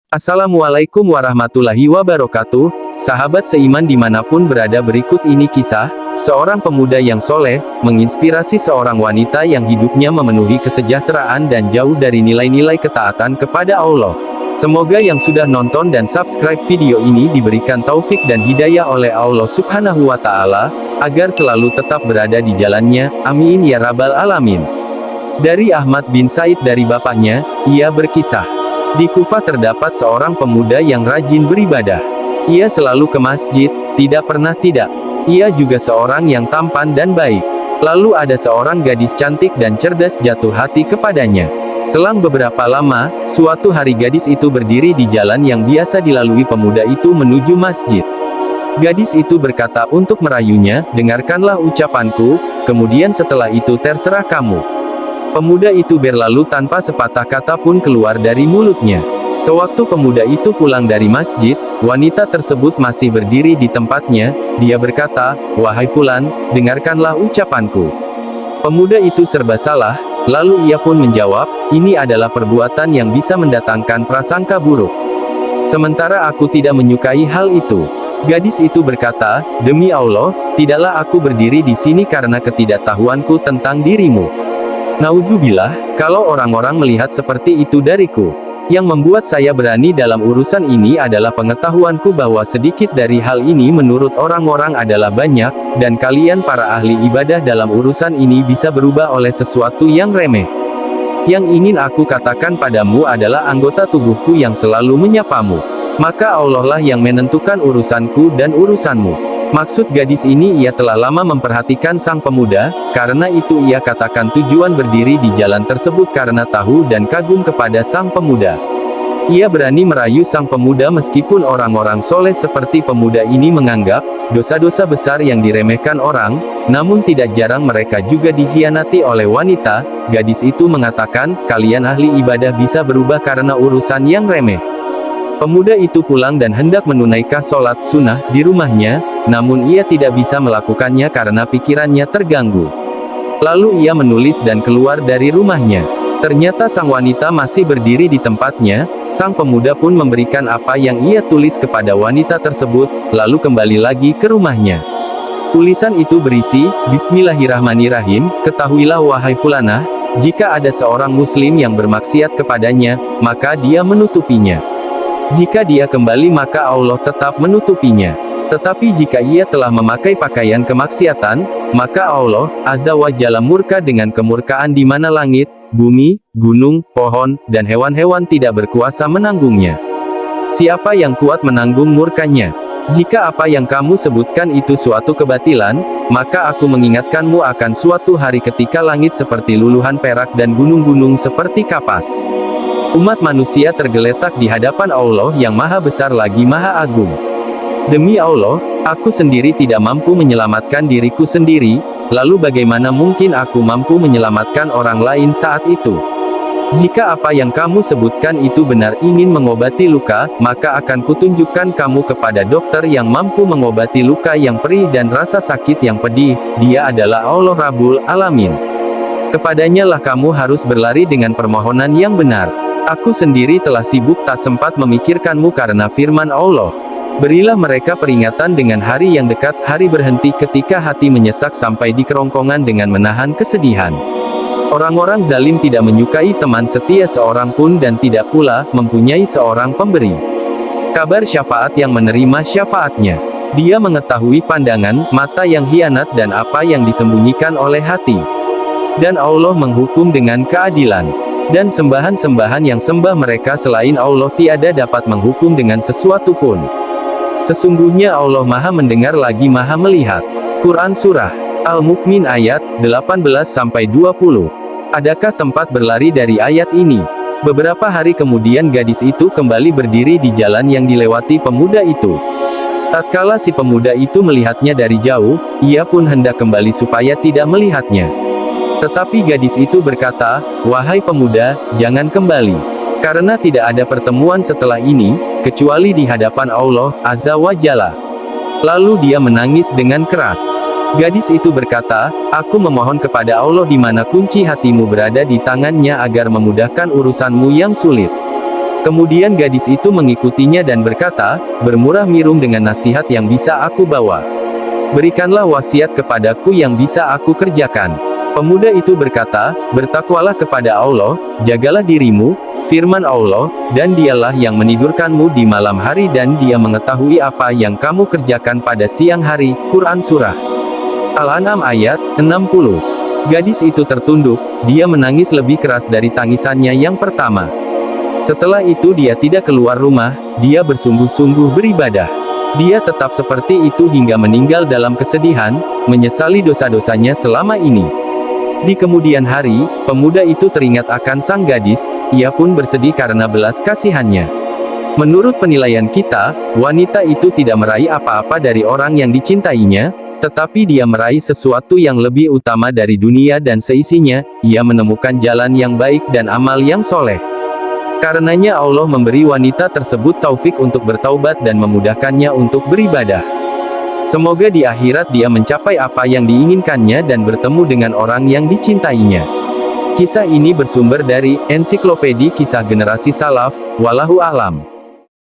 Assalamualaikum warahmatullahi wabarakatuh, sahabat seiman dimanapun berada, berikut ini kisah seorang pemuda yang soleh, menginspirasi seorang wanita yang hidupnya memenuhi kesejahteraan dan jauh dari nilai-nilai ketaatan kepada Allah. Semoga yang sudah nonton dan subscribe video ini diberikan taufik dan hidayah oleh Allah Subhanahu wa Ta'ala, agar selalu tetap berada di jalannya, amin ya rabbal alamin. Dari Ahmad bin Said dari bapaknya, ia berkisah, di Kufah terdapat seorang pemuda yang rajin beribadah. Ia selalu ke masjid, tidak pernah tidak. Ia juga seorang yang tampan dan baik. Lalu ada seorang gadis cantik dan cerdas jatuh hati kepadanya. Selang beberapa lama, suatu hari gadis itu berdiri di jalan yang biasa dilalui pemuda itu menuju masjid. Gadis itu berkata untuk merayunya, "Dengarkanlah ucapanku, kemudian setelah itu terserah kamu." Pemuda itu berlalu tanpa sepatah kata pun keluar dari mulutnya. Sewaktu pemuda itu pulang dari masjid, wanita tersebut masih berdiri di tempatnya. Dia berkata, "Wahai Fulan, dengarkanlah ucapanku." Pemuda itu serba salah, lalu ia pun menjawab, "Ini adalah perbuatan yang bisa mendatangkan prasangka buruk. Sementara aku tidak menyukai hal itu." Gadis itu berkata, "Demi Allah, tidaklah aku berdiri di sini karena ketidaktahuanku tentang dirimu. Nauzubillah, kalau orang-orang melihat seperti itu dariku. Yang membuat saya berani dalam urusan ini adalah pengetahuanku bahwa sedikit dari hal ini menurut orang-orang adalah banyak, dan kalian para ahli ibadah dalam urusan ini bisa berubah oleh sesuatu yang remeh. Yang ingin aku katakan padamu adalah anggota tubuhku yang selalu menyapamu. Maka Allah lah yang menentukan urusanku dan urusanmu." Maksud gadis ini, ia telah lama memperhatikan sang pemuda, karena itu ia katakan tujuan berdiri di jalan tersebut karena tahu dan kagum kepada sang pemuda. Ia berani merayu sang pemuda meskipun orang-orang soleh seperti pemuda ini menganggap dosa-dosa besar yang diremehkan orang, namun tidak jarang mereka juga dikhianati oleh wanita. Gadis itu mengatakan, "Kalian ahli ibadah bisa berubah karena urusan yang remeh." Pemuda itu pulang dan hendak menunaikan sholat sunnah di rumahnya, namun ia tidak bisa melakukannya karena pikirannya terganggu. Lalu ia menulis dan keluar dari rumahnya. Ternyata sang wanita masih berdiri di tempatnya. Sang pemuda pun memberikan apa yang ia tulis kepada wanita tersebut, lalu kembali lagi ke rumahnya. Tulisan itu berisi, "Bismillahirrahmanirrahim, ketahuilah wahai Fulanah, jika ada seorang muslim yang bermaksiat kepadanya, maka dia menutupinya. Jika dia kembali maka Allah tetap menutupinya. Tetapi jika ia telah memakai pakaian kemaksiatan, maka Allah Azza wa Jalla murka dengan kemurkaan di mana langit, bumi, gunung, pohon, dan hewan-hewan tidak berkuasa menanggungnya. Siapa yang kuat menanggung murkanya? Jika apa yang kamu sebutkan itu suatu kebatilan, maka aku mengingatkanmu akan suatu hari ketika langit seperti luluhan perak dan gunung-gunung seperti kapas. Umat manusia tergeletak di hadapan Allah yang maha besar lagi maha agung. Demi Allah, aku sendiri tidak mampu menyelamatkan diriku sendiri, lalu bagaimana mungkin aku mampu menyelamatkan orang lain saat itu? Jika apa yang kamu sebutkan itu benar ingin mengobati luka, maka akan kutunjukkan kamu kepada dokter yang mampu mengobati luka yang perih dan rasa sakit yang pedih. Dia adalah Allah Rabbul Alamin. Kepadanya lah kamu harus berlari dengan permohonan yang benar. Aku sendiri telah sibuk tak sempat memikirkanmu karena firman Allah. Berilah mereka peringatan dengan hari yang dekat, hari berhenti ketika hati menyesak sampai di kerongkongan dengan menahan kesedihan. Orang-orang zalim tidak menyukai teman setia seorang pun dan tidak pula mempunyai seorang pemberi kabar syafaat yang menerima syafaatnya. Dia mengetahui pandangan mata yang hianat dan apa yang disembunyikan oleh hati. Dan Allah menghukum dengan keadilan. Dan sembahan-sembahan yang sembah mereka selain Allah tiada dapat menghukum dengan sesuatu pun. Sesungguhnya Allah maha mendengar lagi maha melihat. Quran Surah Al-Mu'min ayat 18-20. Adakah tempat berlari dari ayat ini? Beberapa hari kemudian gadis itu kembali berdiri di jalan yang dilewati pemuda itu. Tatkala si pemuda itu melihatnya dari jauh, ia pun hendak kembali supaya tidak melihatnya. Tetapi gadis itu berkata, "Wahai pemuda, jangan kembali. Karena tidak ada pertemuan setelah ini, kecuali di hadapan Allah Azza wa Jalla." Lalu dia menangis dengan keras. Gadis itu berkata, "Aku memohon kepada Allah di mana kunci hatimu berada di tangannya agar memudahkan urusanmu yang sulit." Kemudian gadis itu mengikutinya dan berkata, "Bermurah mirung dengan nasihat yang bisa aku bawa. Berikanlah wasiat kepadaku yang bisa aku kerjakan." Pemuda itu berkata, "Bertakwalah kepada Allah, jagalah dirimu, firman Allah, dan dialah yang menidurkanmu di malam hari dan dia mengetahui apa yang kamu kerjakan pada siang hari." Quran Surah Al-An'am ayat 60. Gadis itu tertunduk, dia menangis lebih keras dari tangisannya yang pertama. Setelah itu dia tidak keluar rumah, dia bersungguh-sungguh beribadah. Dia tetap seperti itu hingga meninggal dalam kesedihan, menyesali dosa-dosanya selama ini. Di kemudian hari, pemuda itu teringat akan sang gadis, ia pun bersedih karena belas kasihannya. Menurut penilaian kita, wanita itu tidak meraih apa-apa dari orang yang dicintainya, tetapi dia meraih sesuatu yang lebih utama dari dunia dan seisinya, ia menemukan jalan yang baik dan amal yang soleh. Karenanya Allah memberi wanita tersebut taufik untuk bertaubat dan memudahkannya untuk beribadah. Semoga di akhirat dia mencapai apa yang diinginkannya dan bertemu dengan orang yang dicintainya. Kisah ini bersumber dari Ensiklopedia Kisah Generasi Salaf, wallahu a'lam.